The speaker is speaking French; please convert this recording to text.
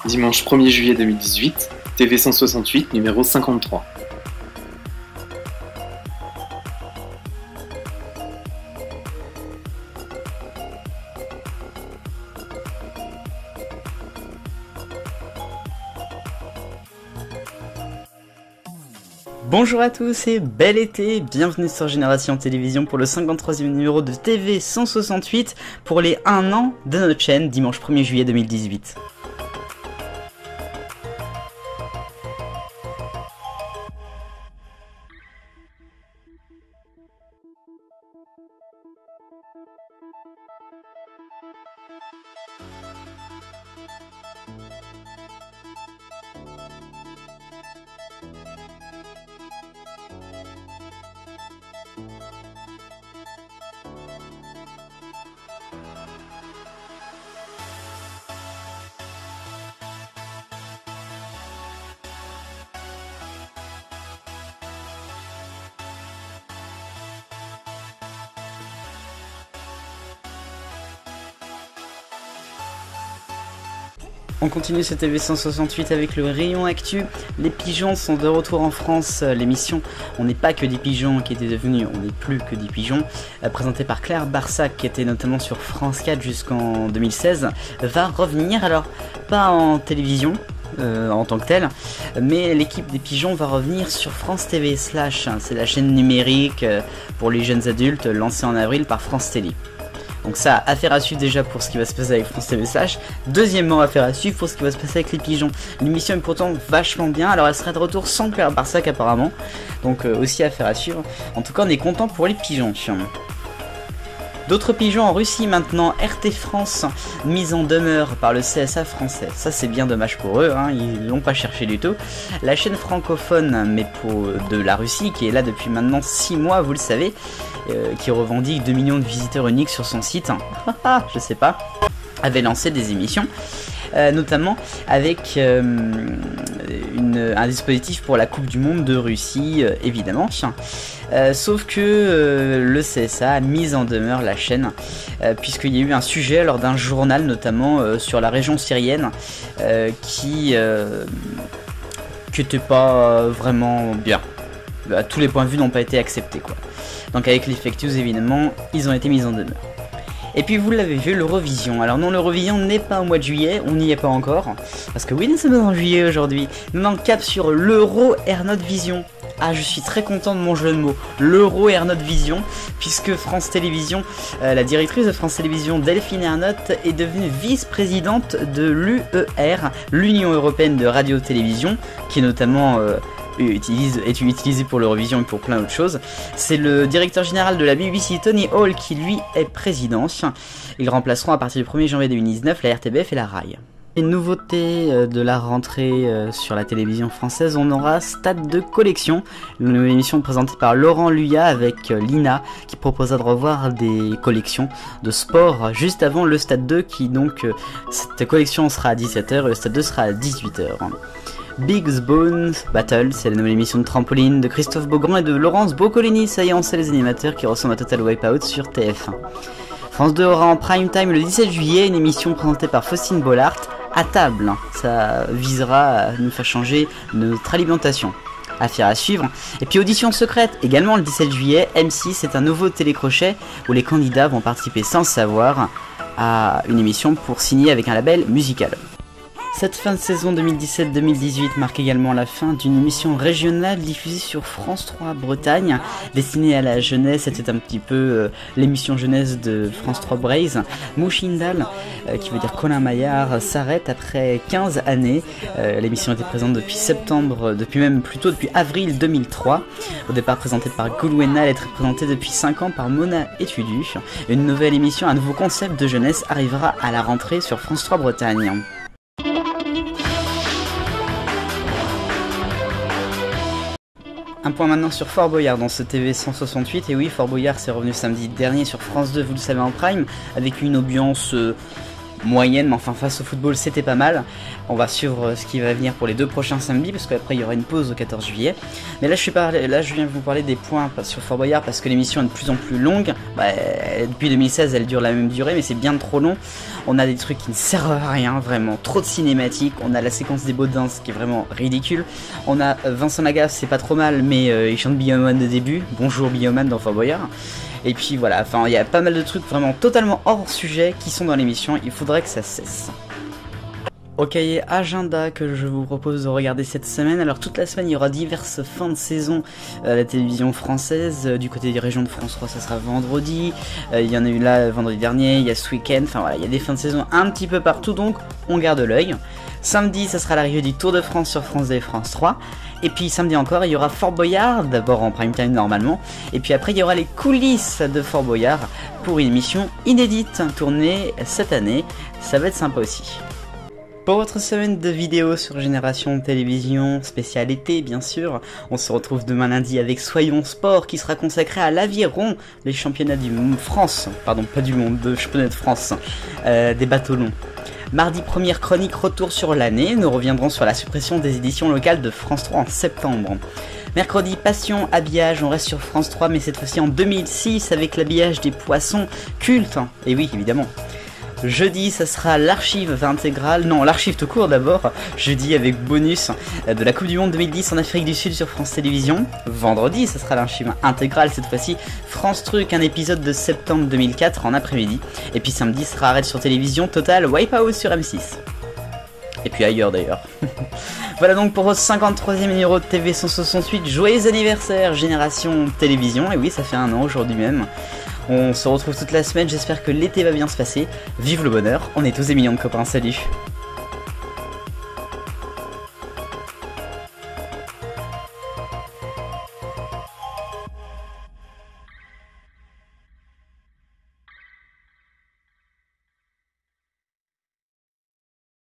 Dimanche 1er juillet 2018, TV 168, numéro 53. Bonjour à tous et bel été, bienvenue sur Génération Télévision pour le 53e numéro de TV 168 pour les 1 an de notre chaîne, dimanche 1er juillet 2018. On continue ce TV 168 avec le rayon actu. Les pigeons sont de retour en France. L'émission On n'est pas que des pigeons qui était devenue On n'est plus que des pigeons, présentée par Claire Barsac, qui était notamment sur France 4 jusqu'en 2016, va revenir, alors pas en télévision en tant que telle, mais l'équipe des pigeons va revenir sur France TV Slash. C'est la chaîne numérique pour les jeunes adultes lancée en avril par France Télé. Donc ça, affaire à suivre déjà pour ce qui va se passer avec France TV Slash. Deuxièmement, affaire à suivre pour ce qui va se passer avec les pigeons. L'émission est pourtant vachement bien, alors elle sera de retour sans Claire Barsac apparemment. Donc aussi affaire à suivre. En tout cas, on est content pour les pigeons. D'autres pigeons en Russie maintenant, RT France, mise en demeure par le CSA français. Ça c'est bien dommage pour eux, hein, ils l'ont pas cherché du tout. La chaîne francophone, mais de la Russie, qui est là depuis maintenant 6 mois, vous le savez, qui revendique 2 millions de visiteurs uniques sur son site, je sais pas, avait lancé des émissions. Notamment avec un dispositif pour la Coupe du Monde de Russie, évidemment. Sauf que le CSA a mis en demeure la chaîne, puisqu'il y a eu un sujet lors d'un journal, notamment sur la région syrienne, qui était pas vraiment bien. Tous les points de vue n'ont pas été acceptés, quoi. Donc avec les fake news, évidemment, ils ont été mis en demeure. Et puis vous l'avez vu, l'Eurovision. Alors non, l'Eurovision n'est pas au mois de juillet, on n'y est pas encore. Parce que oui, nous sommes en juillet aujourd'hui. Nous en cap sur l'Euro Air Vision. Ah, je suis très content de mon jeu de mots. L'Euro Air Vision, puisque France Télévisions, la directrice de France Télévisions, Delphine Ernotte, est devenue vice-présidente de l'UER, l'Union Européenne de Radio-Télévision, qui est notamment... est utilisé pour l'Eurovision et pour plein d'autres choses. C'est le directeur général de la BBC, Tony Hall, qui lui est président. Ils remplaceront à partir du 1er janvier 2019 la RTBF et la RAI. Les nouveautés de la rentrée sur la télévision française, on aura Stade de collection, une émission présentée par Laurent Luyat avec Lina, qui proposera de revoir des collections de sport juste avant le Stade 2, qui donc, cette collection sera à 17h et le Stade 2 sera à 18h. Big's Bones Battle, c'est la nouvelle émission de trampoline de Christophe Beaugrand et de Laurence Boccolini. Ça y est, on sait les animateurs qui ressemblent à Total Wipeout sur TF1. France 2 aura en prime time le 17 juillet une émission présentée par Faustine Bollard, à table. Ça visera à nous faire changer notre alimentation. Affaire à suivre. Et puis audition secrète, également le 17 juillet, M6, c'est un nouveau télécrochet où les candidats vont participer sans le savoir à une émission pour signer avec un label musical. Cette fin de saison 2017-2018 marque également la fin d'une émission régionale diffusée sur France 3 Bretagne, destinée à la jeunesse. C'était un petit peu l'émission jeunesse de France 3 Braze. Mouchindal, qui veut dire Colin Maillard, s'arrête après 15 années. L'émission était présente depuis avril 2003. Au départ présentée par Goulwena, elle est présentée depuis 5 ans par Mona Etudu. Une nouvelle émission, un nouveau concept de jeunesse arrivera à la rentrée sur France 3 Bretagne. Un point maintenant sur Fort Boyard dans ce TV 168, et oui, Fort Boyard c'est revenu samedi dernier sur France 2, vous le savez, en prime, avec une ambiance moyenne, mais enfin face au football c'était pas mal. On va suivre ce qui va venir pour les 2 prochains samedis, parce qu'après il y aura une pause au 14 juillet. Mais là je viens vous parler des points sur Fort Boyard, parce que l'émission est de plus en plus longue. Depuis 2016 elle dure la même durée, mais c'est bien trop long. On a des trucs qui ne servent à rien, vraiment, trop de cinématiques. On a la séquence des Baudins qui est vraiment ridicule. On a Vincent Lagaffe, c'est pas trop mal, mais il chante Bioman de début. Bonjour Bioman dans Fort Boyard. Et puis voilà, enfin il y a pas mal de trucs vraiment totalement hors sujet qui sont dans l'émission, il faudrait que ça cesse. Ok, agenda que je vous propose de regarder cette semaine. Alors toute la semaine il y aura diverses fins de saison à la télévision française. Du côté des régions de France 3 ça sera vendredi, il y en a eu là vendredi dernier, il y a ce week-end, enfin voilà, il y a des fins de saison un petit peu partout, donc on garde l'œil. Samedi ça sera l'arrivée du Tour de France sur France 2 et France 3. Et puis samedi encore il y aura Fort Boyard, d'abord en prime time normalement, et puis après il y aura les coulisses de Fort Boyard pour une émission inédite tournée cette année, ça va être sympa aussi. Pour votre semaine de vidéos sur Génération Télévision, spécial été bien sûr, on se retrouve demain lundi avec Soyons Sport qui sera consacré à l'Aviron, les championnats du monde France, pardon pas du monde, de championnat de France, des bateaux longs. Mardi, première chronique retour sur l'année, nous reviendrons sur la suppression des éditions locales de France 3 en septembre. Mercredi, passion, habillage, on reste sur France 3 mais cette fois-ci en 2006 avec l'habillage des poissons cultes, et oui évidemment. Jeudi, ça sera l'archive intégrale, non l'archive tout court d'abord, jeudi avec bonus de la Coupe du Monde 2010 en Afrique du Sud sur France Télévisions. Vendredi, ça sera l'archive intégrale cette fois-ci, France Truc, un épisode de septembre 2004 en après-midi. Et puis samedi sera arrêt sur télévision, Total Wipeout sur M6. Et puis ailleurs d'ailleurs. Voilà donc pour votre 53e numéro de TV 168, joyeux anniversaire Génération Télévision, et oui ça fait 1 an aujourd'hui même. On se retrouve toute la semaine, j'espère que l'été va bien se passer. Vive le bonheur, on est tous des millions de copains, salut.